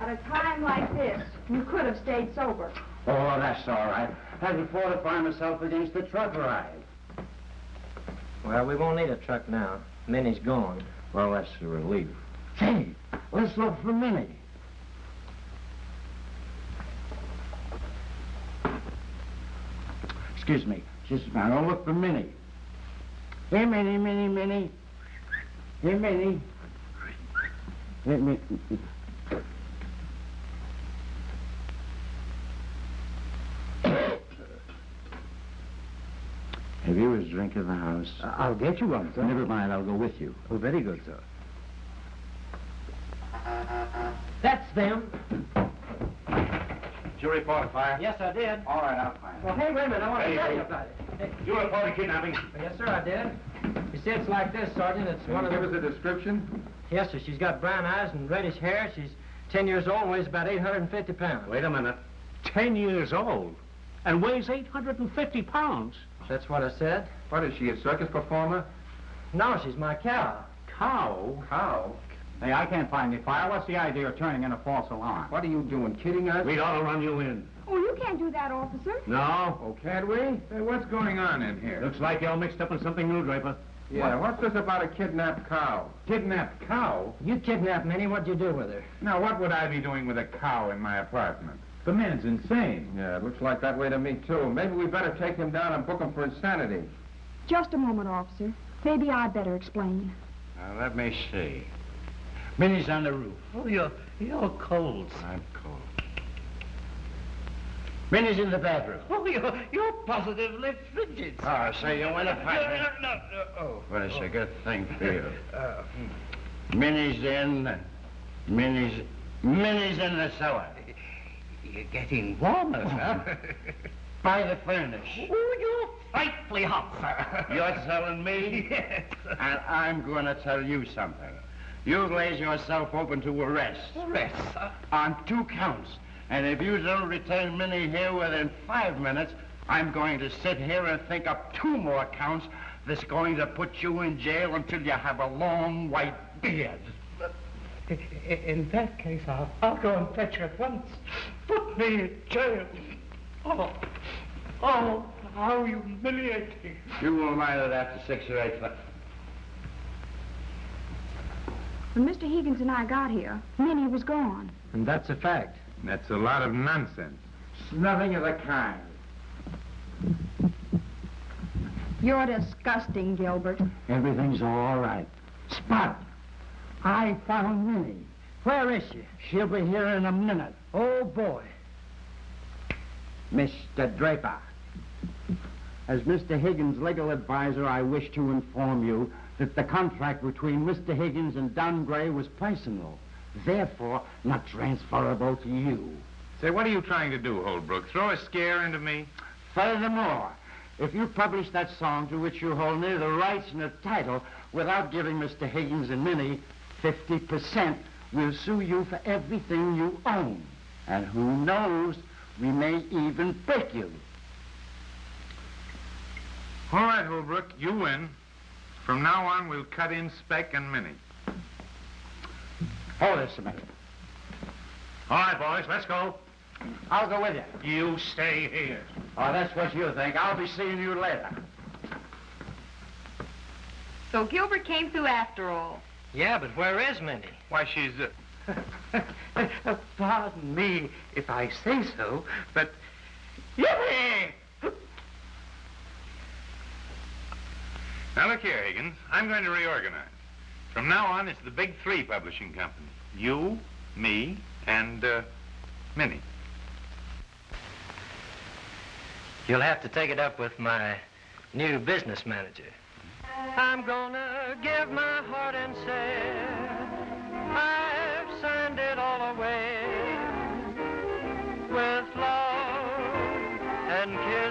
At a time like this, you could have stayed sober. Oh, that's all right. Had to fortify myself against the truck ride. Well, we won't need a truck now. Minnie's gone. Well, that's a relief. Hey, let's look for Minnie. Excuse me. Just a minute. I'll look for Minnie. Hey, Minnie, Minnie, Minnie. Hey, Minnie. Hey, Minnie. Have you a drink in the house? I'll get you one, sir. Never mind, I'll go with you. Oh, very good, sir. That's them. Did you report a fire? Yes, I did. All right, I'll find it. Well, hey, wait a minute. I want to Hey, tell hey. you about it. Hey. You report a kidnapping? Yes, sir, I did. You see, it's like this, Sergeant. It's one of the... Give us a description? Yes, sir. She's got brown eyes and reddish hair. She's 10 years old and weighs about 850 pounds. Wait a minute. 10 years old and weighs 850 pounds. That's what I said. What is she, a circus performer? No, she's my cow. Cow? How? Hey, I can't find any fire. What's the idea of turning in a false alarm? What are you doing, kidding us? We'd ought to run you in. Oh, you can't do that, officer. No. Oh, can't we? Hey, what's going on in here? Looks like you're mixed up in something new, Draper. Yeah, what's this about a kidnapped cow? Kidnapped cow? You kidnapped Minnie. What'd you do with her? Now, what would I be doing with a cow in my apartment? The man's insane. Yeah, it looks like that way to me, too. Maybe we better take him down and book him for insanity. Just a moment, officer. Maybe I'd better explain. Now, let me see. Minnie's on the roof. Oh, you're cold. I'm cold. Minnie's in the bedroom. Oh, you're positively frigid. Oh, so you want to fight me? No. Oh. Well, it's a good thing for you. Minnie's in. Minnie's in the cellar. You're getting warmer, sir. By the furnace. Oh, you're frightfully hot, sir. You're telling me? Yes. And I'm going to tell you something. You laid yourself open to arrest. Arrest, sir? On 2 counts. And if you don't return Minnie here within 5 minutes, I'm going to sit here and think up 2 more counts that's going to put you in jail until you have a long white beard. In that case, I'll go and fetch her at once. Put me in jail. Oh, how humiliating. You will mind it after 6 or 8. When Mr. Higgins and I got here, Minnie was gone. And that's a fact. That's a lot of nonsense. It's nothing of the kind. You're disgusting, Gilbert. Everything's all right. Spot! I found Minnie. Where is she? She'll be here in a minute. Oh, boy. Mr. Draper, as Mr. Higgins' legal advisor, I wish to inform you that the contract between Mr. Higgins and Don Gray was personal, therefore not transferable to you. Say, what are you trying to do, Holbrook? Throw a scare into me? Furthermore, if you publish that song to which you hold neither the rights nor the title without giving Mr. Higgins and Minnie 50%, we'll sue you for everything you own. And who knows, we may even break you. All right, Holbrook, you win. From now on, we'll cut in Speck and Minnie. Hold this a minute. All right, boys, let's go. I'll go with you. You stay here. Oh, that's what you think. I'll be seeing you later. So Gilbert came through after all. Yeah, but where is Minnie? Why, she's... Pardon me if I say so, but... Yippee! Now, look here, Higgins. I'm going to reorganize. From now on, it's the Big 3 publishing company. You, me, and, Minnie. You'll have to take it up with my new business manager. I'm gonna give my heart and say I've signed it all away with love and kiss.